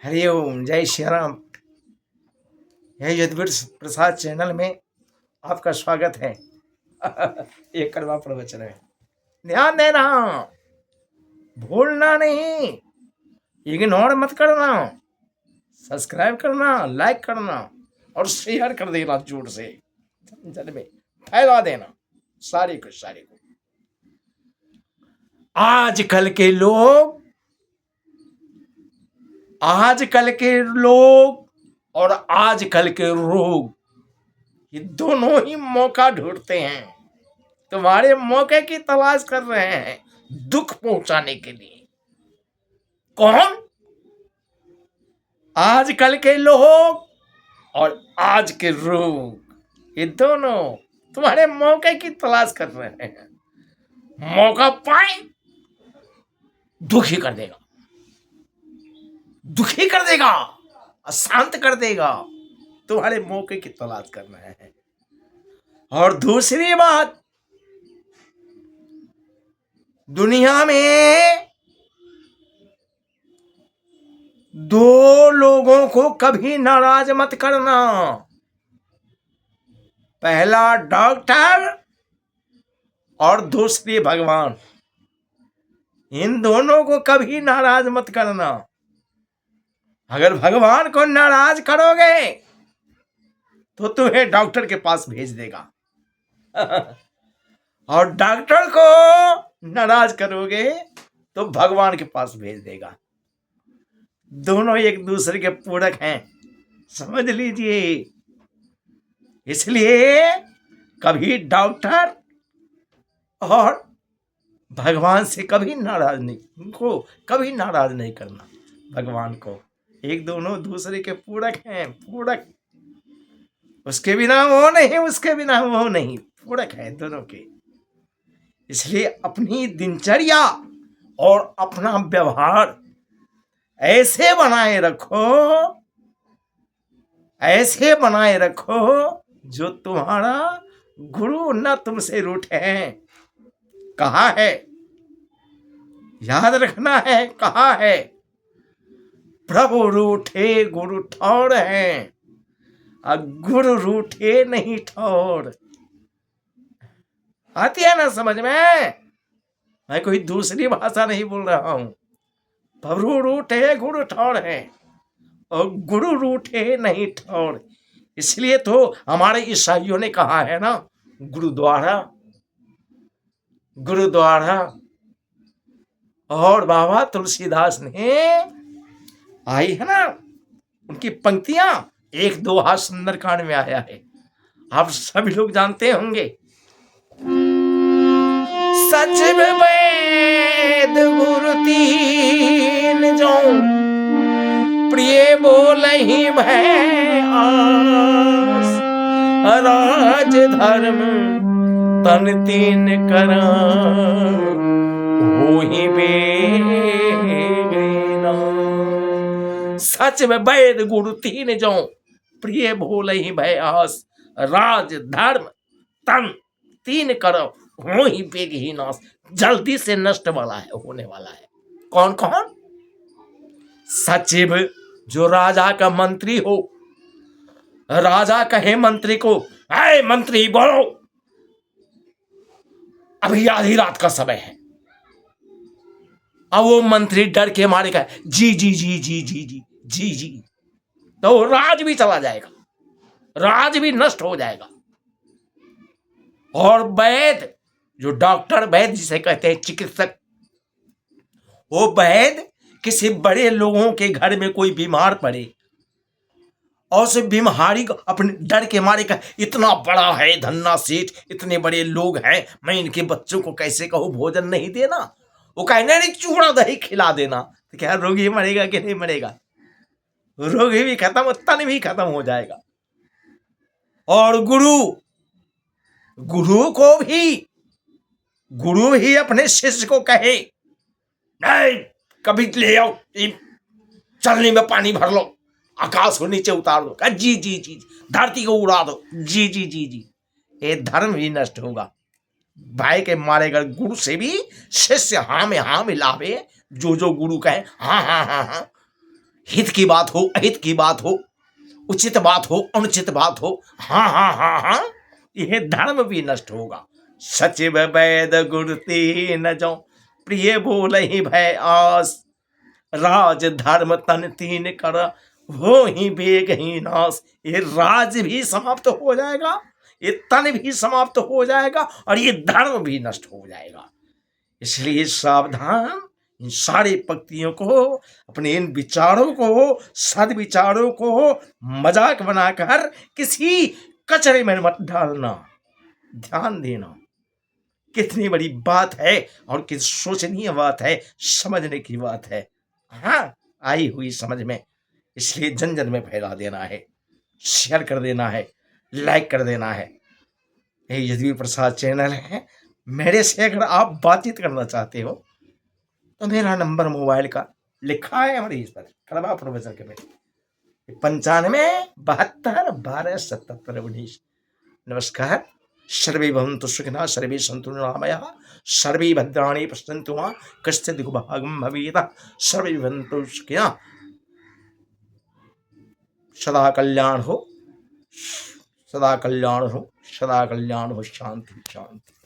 हरिओम, जय श्री राम। यह यदुवीर प्रसाद चैनल में आपका स्वागत है। एक कड़वा प्रवचन है। ध्यान देना, भूलना नहीं, इग्नोर मत करना, सब्सक्राइब करना, लाइक करना और शेयर कर देना, जोर से जन में फैला देना सारी को। आजकल के लोग और आजकल के रोग, ये दोनों ही मौका ढूंढते हैं, तुम्हारे मौके की तलाश कर रहे हैं दुख पहुंचाने के लिए। कौन? आजकल के लोग और आज के रोग, ये दोनों तुम्हारे मौके की तलाश कर रहे हैं। मौका पाए दुखी कर देगा, दुखी कर देगा, अशांत कर देगा। तुम्हारे मौके की तलाश कर रहे हैं। और दूसरी बात, दुनिया में दो लोगों को कभी नाराज मत करना। पहला डॉक्टर और दूसरी भगवान। इन दोनों को कभी नाराज मत करना। अगर भगवान को नाराज करोगे तो तुम्हें डॉक्टर के पास भेज देगा और डॉक्टर को नाराज करोगे तो भगवान के पास भेज देगा। दोनों एक दूसरे के पूरक हैं, समझ लीजिए। इसलिए कभी डॉक्टर और भगवान से कभी नाराज नहीं करना। भगवान को, एक दोनों दूसरे के पूरक हैं, पूरक। उसके बिना वो नहीं, उसके बिना वो नहीं, पूरक है दोनों के। इसलिए अपनी दिनचर्या और अपना व्यवहार ऐसे बनाए रखो जो तुम्हारा गुरु न तुमसे रूठे। कहा है, याद रखना है, कहा है, प्रभु रूठे गुरु ठौर हैं, गुरु रूठे नहीं ठौर। आती है ना समझ में? मैं कोई दूसरी भाषा नहीं बोल रहा हूं। प्रभु रूठे गुरु ठौर है और गुरु रूठे नहीं ठौर। इसलिए तो हमारे ईसाइयों ने कहा है ना, गुरुद्वारा। और बाबा तुलसीदास ने, आई है ना उनकी पंक्तियां, एक दोहा सुंदरकांड में आया है, आप सभी लोग जानते होंगे। सच वेद गुरु तीन जो, प्रिय बोलहि भय आस, राज धर्म तन तीन करा, होहि सच में वैद गुरु तीन जो, प्रिय भोलहि भय आस, राज धर्म तन तीन करो, हो ही बेग ही नाश। जल्दी से नष्ट वाला है, होने वाला है। कौन कौन? सचिव, जो राजा का मंत्री हो। राजा कहे मंत्री को, ऐ मंत्री बोलो, अभी आधी रात का समय है। अब वो मंत्री डर के मारे का जी जी जी जी जी जी जी जी, तो राज भी चला जाएगा, राज भी नष्ट हो जाएगा। और वैद, जो डॉक्टर, वैद जिसे कहते हैं चिकित्सक, वो वैद किसी बड़े लोगों के घर में कोई बीमार पड़े और उस बीमारी को अपने डर के मारे का, इतना बड़ा है धन्ना सेठ, इतने बड़े लोग हैं, मैं इनके बच्चों को कैसे कहूँ भोजन नहीं देना। वो कहना नहीं, चूड़ा दही खिला देना। तो क्या रोगी मरेगा कि नहीं मरेगा? रोगी भी खत्म, तन भी खत्म हो जाएगा। और गुरु भी अपने शिष्य को कहे, नहीं कभी ले आओ, चलनी में पानी भर लो, आकाश को नीचे उतार दो, जी जी जी, धरती को उड़ा दो, जी जी जी जी, ये धर्म भी नष्ट होगा। भाई के मारेगा गुरु से भी शिष्य हाँ में हाँ मिलावे, जो गुरु कहे हाँ हाँ हाँ हाँ, हित की बात हो, अहित की बात हो, उचित बात हो, अनुचित बात हो, हाँ हाँ हाँ हाँ, यह धर्म भी नष्ट होगा। सचिव वैद गुरु तीन जो, प्रिय बोल ही भय आस, राज धर्म तन तीन कर, हो ही बेग ही नाश। ये राज भी समाप्त हो जाएगा, ये तन भी समाप्त हो जाएगा, और ये धर्म भी नष्ट हो जाएगा। इसलिए सावधान, इन सारे पंक्तियों को, अपने इन विचारों को, सदविचारों को मजाक बनाकर किसी कचरे में मत डालना। ध्यान देना, कितनी बड़ी बात है और कितनी सोचनीय बात है, समझने की बात है। हाँ, आई हुई समझ में, इसलिए जन जन में फैला देना है, शेयर कर देना है, लाइक कर देना है। ये यदुवीर प्रसाद चैनल है। मेरे से अगर आप बातचीत करना चाहते हो तो मेरा नंबर मोबाइल का लिखा है हमारे इस पर, कड़वा प्रोफेसर के बेटे, 95 72 12 77 19। नमस्कार। सर्वे भवन्तु सुखिनः, सर्वे सन्तु निरामयाः, सर्वे भद्राणि पश्यन्तु मा कश्चित् दुःखभाग् भवेत्, सर्वे भवन्तु सुखिनः। सदा कल्याण हो, सदा कल्याण हो, सदा कल्याण हो। शांति शांति।